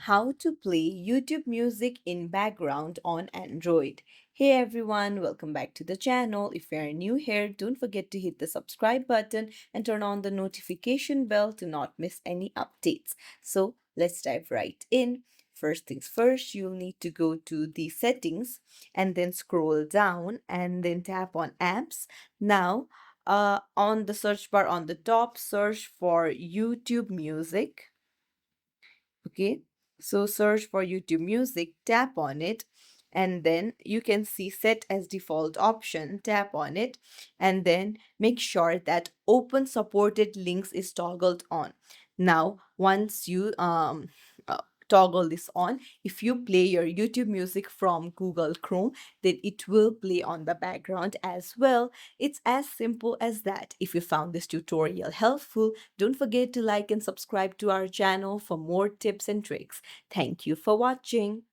How to play YouTube music in background on Android. Hey everyone, welcome back to the channel. If you are new here, don't forget to hit the subscribe button and turn on the notification bell to not miss any updates. So let's dive right in. First things first, you'll need to go to the settings and then scroll down and then tap on apps. Now, on the search bar on the top, search for YouTube music. Okay, so search for YouTube Music, tap on it, and then you can see set as default option, tap on it, and then make sure that open supported links is toggled on. Now, once you toggle this on, if you play your YouTube music from Google Chrome, then it will play on the background as well. It's as simple as that. If you found this tutorial helpful, don't forget to like and subscribe to our channel for more tips and tricks. Thank you for watching.